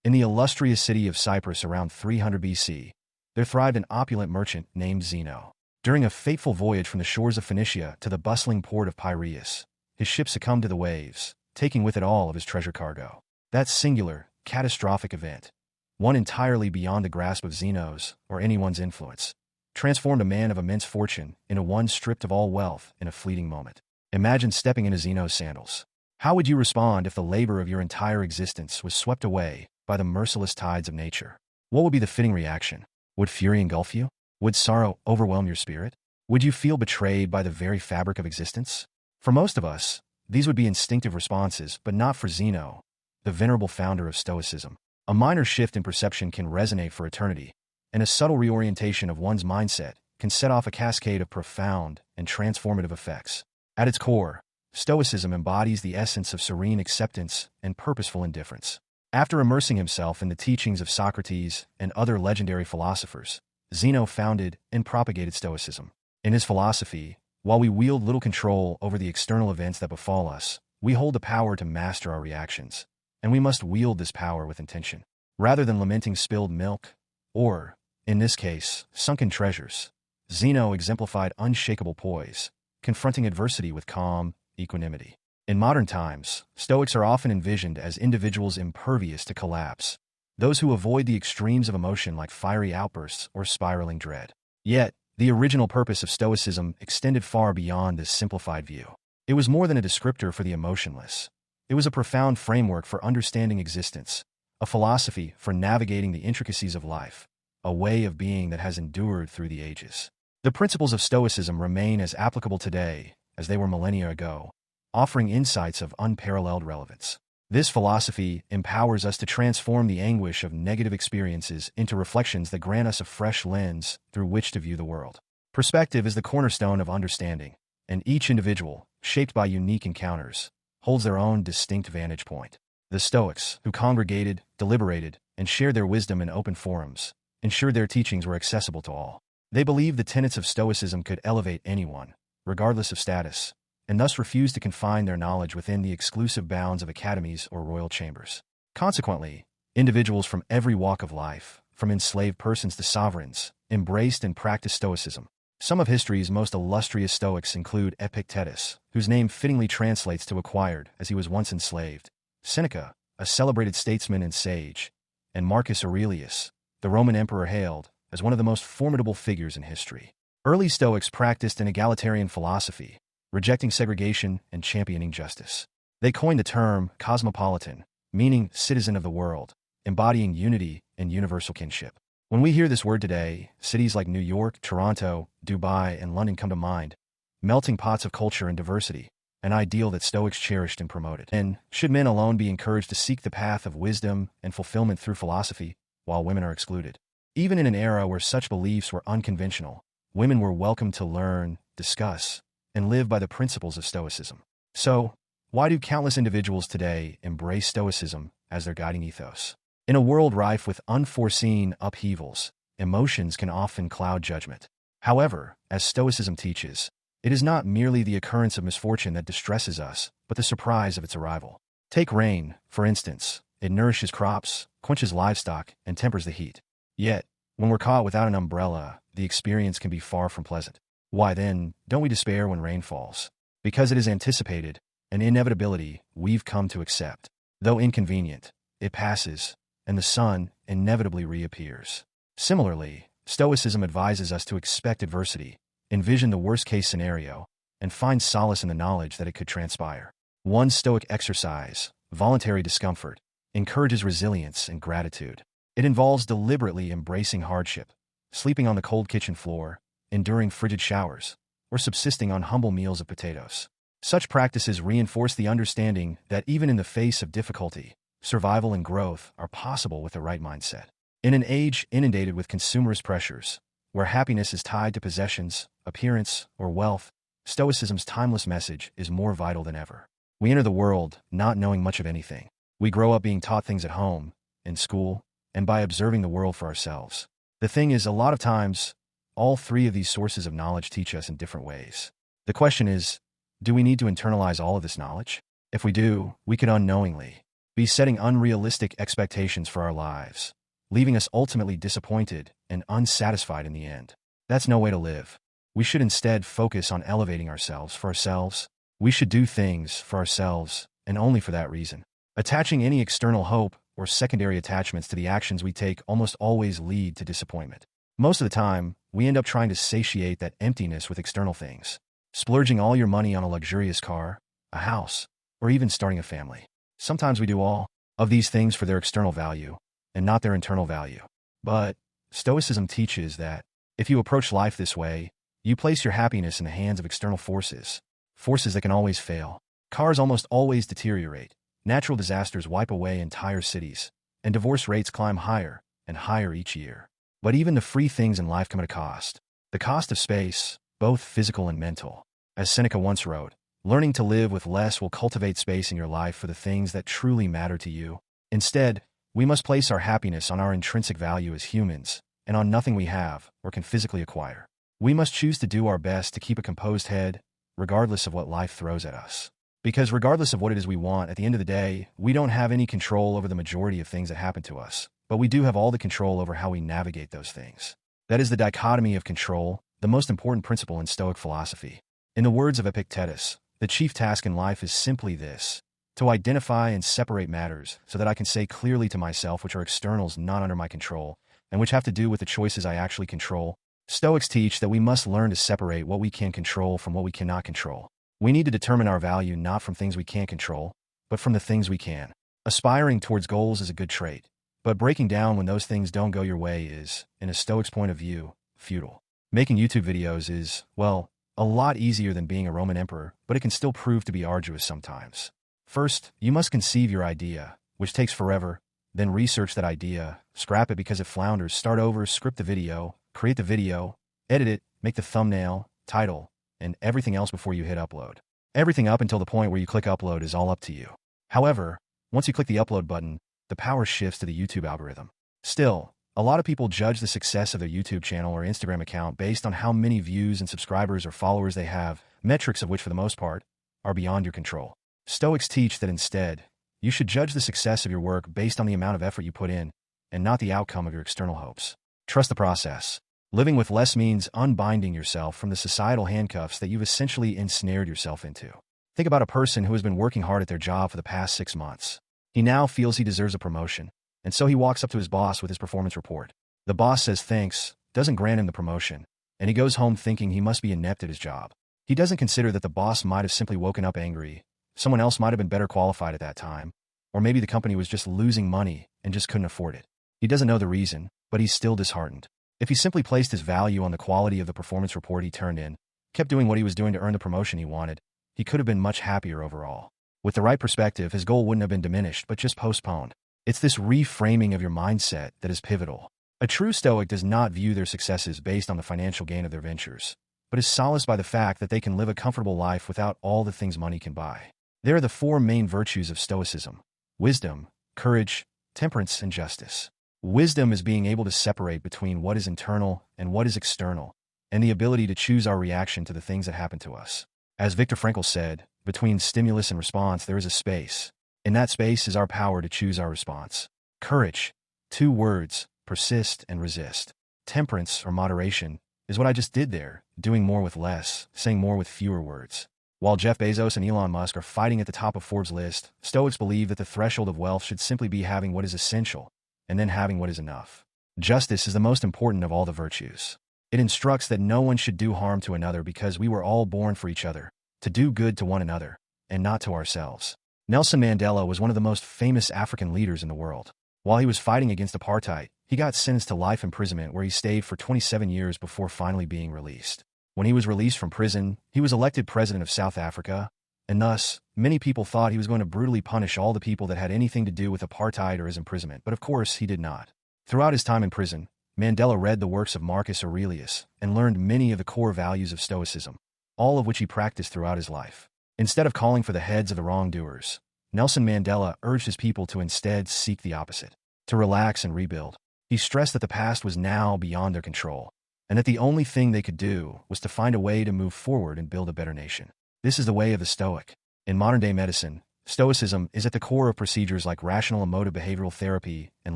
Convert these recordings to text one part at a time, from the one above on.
In the illustrious city of Cyprus around 300 BC, there thrived an opulent merchant named Zeno. During a fateful voyage from the shores of Phoenicia to the bustling port of Piraeus, his ship succumbed to the waves, taking with it all of his treasure cargo. That singular, catastrophic event, one entirely beyond the grasp of Zeno's or anyone's influence, transformed a man of immense fortune into one stripped of all wealth in a fleeting moment. Imagine stepping into Zeno's sandals. How would you respond if the labor of your entire existence was swept away by the merciless tides of nature? What would be the fitting reaction? Would fury engulf you? Would sorrow overwhelm your spirit? Would you feel betrayed by the very fabric of existence? For most of us, these would be instinctive responses, but not for Zeno, the venerable founder of Stoicism. A minor shift in perception can resonate for eternity, and a subtle reorientation of one's mindset can set off a cascade of profound and transformative effects. At its core, Stoicism embodies the essence of serene acceptance and purposeful indifference. After immersing himself in the teachings of Socrates and other legendary philosophers, Zeno founded and propagated Stoicism. In his philosophy, while we wield little control over the external events that befall us, we hold the power to master our reactions, and we must wield this power with intention. Rather than lamenting spilled milk, or, in this case, sunken treasures, Zeno exemplified unshakable poise, confronting adversity with calm equanimity. In modern times, Stoics are often envisioned as individuals impervious to collapse, those who avoid the extremes of emotion like fiery outbursts or spiraling dread. Yet, the original purpose of Stoicism extended far beyond this simplified view. It was more than a descriptor for the emotionless. It was a profound framework for understanding existence, a philosophy for navigating the intricacies of life, a way of being that has endured through the ages. The principles of Stoicism remain as applicable today as they were millennia ago, offering insights of unparalleled relevance. This philosophy empowers us to transform the anguish of negative experiences into reflections that grant us a fresh lens through which to view the world. Perspective is the cornerstone of understanding, and each individual, shaped by unique encounters, holds their own distinct vantage point. The Stoics, who congregated, deliberated, and shared their wisdom in open forums, ensured their teachings were accessible to all. They believed the tenets of Stoicism could elevate anyone, regardless of status, and thus refused to confine their knowledge within the exclusive bounds of academies or royal chambers. Consequently, individuals from every walk of life, from enslaved persons to sovereigns, embraced and practiced Stoicism. Some of history's most illustrious Stoics include Epictetus, whose name fittingly translates to acquired as he was once enslaved, Seneca, a celebrated statesman and sage, and Marcus Aurelius, the Roman emperor hailed as one of the most formidable figures in history. Early Stoics practiced an egalitarian philosophy, rejecting segregation and championing justice. They coined the term cosmopolitan, meaning citizen of the world, embodying unity and universal kinship. When we hear this word today, cities like New York, Toronto, Dubai, and London come to mind, melting pots of culture and diversity, an ideal that Stoics cherished and promoted. And should men alone be encouraged to seek the path of wisdom and fulfillment through philosophy, while women are excluded? Even in an era where such beliefs were unconventional, women were welcome to learn, discuss, and live by the principles of Stoicism. So, why do countless individuals today embrace Stoicism as their guiding ethos? In a world rife with unforeseen upheavals, emotions can often cloud judgment. However, as Stoicism teaches, it is not merely the occurrence of misfortune that distresses us, but the surprise of its arrival. Take rain, for instance. It nourishes crops, quenches livestock, and tempers the heat. Yet, when we're caught without an umbrella, the experience can be far from pleasant. Why then, don't we despair when rain falls? Because it is anticipated, an inevitability we've come to accept. Though inconvenient, it passes, and the sun inevitably reappears. Similarly, Stoicism advises us to expect adversity, envision the worst-case scenario, and find solace in the knowledge that it could transpire. One Stoic exercise, voluntary discomfort, encourages resilience and gratitude. It involves deliberately embracing hardship, sleeping on the cold kitchen floor, enduring frigid showers, or subsisting on humble meals of potatoes. Such practices reinforce the understanding that even in the face of difficulty, survival and growth are possible with the right mindset. In an age inundated with consumerist pressures, where happiness is tied to possessions, appearance, or wealth, Stoicism's timeless message is more vital than ever. We enter the world not knowing much of anything. We grow up being taught things at home, in school, and by observing the world for ourselves. The thing is, a lot of times, all three of these sources of knowledge teach us in different ways. The question is, do we need to internalize all of this knowledge? If we do, we could unknowingly be setting unrealistic expectations for our lives, leaving us ultimately disappointed and unsatisfied in the end. That's no way to live. We should instead focus on elevating ourselves for ourselves. We should do things for ourselves, and only for that reason. Attaching any external hope or secondary attachments to the actions we take almost always lead to disappointment. Most of the time, we end up trying to satiate that emptiness with external things, splurging all your money on a luxurious car, a house, or even starting a family. Sometimes we do all of these things for their external value and not their internal value. But Stoicism teaches that if you approach life this way, you place your happiness in the hands of external forces, forces that can always fail. Cars almost always deteriorate, natural disasters wipe away entire cities, and divorce rates climb higher and higher each year. But even the free things in life come at a cost. The cost of space, both physical and mental. As Seneca once wrote, learning to live with less will cultivate space in your life for the things that truly matter to you. Instead, we must place our happiness on our intrinsic value as humans, and on nothing we have or can physically acquire. We must choose to do our best to keep a composed head, regardless of what life throws at us. Because regardless of what it is we want, at the end of the day, we don't have any control over the majority of things that happen to us, but we do have all the control over how we navigate those things. That is the dichotomy of control, the most important principle in Stoic philosophy. In the words of Epictetus, the chief task in life is simply this: to identify and separate matters so that I can say clearly to myself which are externals not under my control, and which have to do with the choices I actually control. Stoics teach that we must learn to separate what we can control from what we cannot control. We need to determine our value not from things we can't control, but from the things we can. Aspiring towards goals is a good trait, but breaking down when those things don't go your way is, in a Stoic's point of view, futile. Making YouTube videos is, well, a lot easier than being a Roman emperor, but it can still prove to be arduous sometimes. First, you must conceive your idea, which takes forever, then research that idea, scrap it because it flounders, start over, script the video, create the video, edit it, make the thumbnail, title, and everything else before you hit upload. Everything up until the point where you click upload is all up to you. However, once you click the upload button, the power shifts to the YouTube algorithm. Still, a lot of people judge the success of their YouTube channel or Instagram account based on how many views and subscribers or followers they have, metrics of which for the most part are beyond your control. Stoics teach that instead, you should judge the success of your work based on the amount of effort you put in, and not the outcome of your external hopes. Trust the process. Living with less means unbinding yourself from the societal handcuffs that you've essentially ensnared yourself into. Think about a person who has been working hard at their job for the past 6 months. He now feels he deserves a promotion, and so he walks up to his boss with his performance report. The boss says thanks, doesn't grant him the promotion, and he goes home thinking he must be inept at his job. He doesn't consider that the boss might have simply woken up angry, someone else might have been better qualified at that time, or maybe the company was just losing money and just couldn't afford it. He doesn't know the reason, but he's still disheartened. If he simply placed his value on the quality of the performance report he turned in, kept doing what he was doing to earn the promotion he wanted, he could have been much happier overall. With the right perspective, his goal wouldn't have been diminished, but just postponed. It's this reframing of your mindset that is pivotal. A true Stoic does not view their successes based on the financial gain of their ventures, but is solaced by the fact that they can live a comfortable life without all the things money can buy. There are the 4 main virtues of Stoicism: wisdom, courage, temperance, and justice. Wisdom is being able to separate between what is internal and what is external, and the ability to choose our reaction to the things that happen to us. As Viktor Frankl said, between stimulus and response there is a space. In that space is our power to choose our response. Courage, 2 words, persist and resist. Temperance, or moderation, is what I just did there, doing more with less, saying more with fewer words. While Jeff Bezos and Elon Musk are fighting at the top of Forbes' list, Stoics believe that the threshold of wealth should simply be having what is essential, and then having what is enough. Justice is the most important of all the virtues. It instructs that no one should do harm to another because we were all born for each other, to do good to one another, and not to ourselves. Nelson Mandela was one of the most famous African leaders in the world. While he was fighting against apartheid, he got sentenced to life imprisonment where he stayed for 27 years before finally being released. When he was released from prison, he was elected president of South Africa, and thus, many people thought he was going to brutally punish all the people that had anything to do with apartheid or his imprisonment, but of course he did not. Throughout his time in prison, Mandela read the works of Marcus Aurelius and learned many of the core values of Stoicism, all of which he practiced throughout his life. Instead of calling for the heads of the wrongdoers, Nelson Mandela urged his people to instead seek the opposite, to relax and rebuild. He stressed that the past was now beyond their control, and that the only thing they could do was to find a way to move forward and build a better nation. This is the way of the Stoic. In modern-day medicine, Stoicism is at the core of procedures like rational emotive behavioral therapy and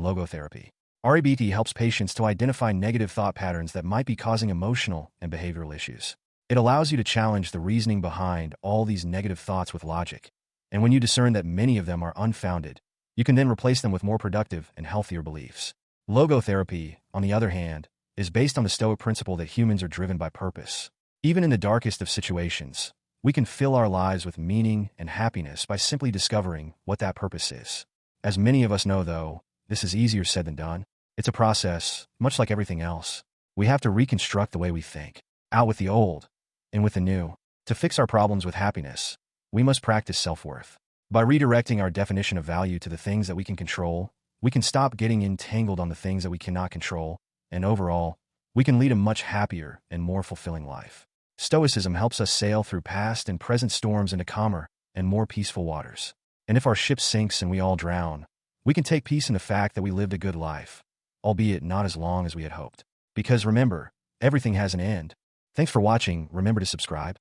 logotherapy. REBT helps patients to identify negative thought patterns that might be causing emotional and behavioral issues. It allows you to challenge the reasoning behind all these negative thoughts with logic. And when you discern that many of them are unfounded, you can then replace them with more productive and healthier beliefs. Logotherapy, on the other hand, is based on the Stoic principle that humans are driven by purpose. Even in the darkest of situations, we can fill our lives with meaning and happiness by simply discovering what that purpose is. As many of us know, though, this is easier said than done. It's a process, much like everything else. We have to reconstruct the way we think, out with the old, in with the new. To fix our problems with happiness, we must practice self-worth. By redirecting our definition of value to the things that we can control, we can stop getting entangled on the things that we cannot control, and overall, we can lead a much happier and more fulfilling life. Stoicism helps us sail through past and present storms into calmer and more peaceful waters. And if our ship sinks and we all drown, we can take peace in the fact that we lived a good life, albeit not as long as we had hoped. Because remember, everything has an end. Thanks for watching. Remember to subscribe.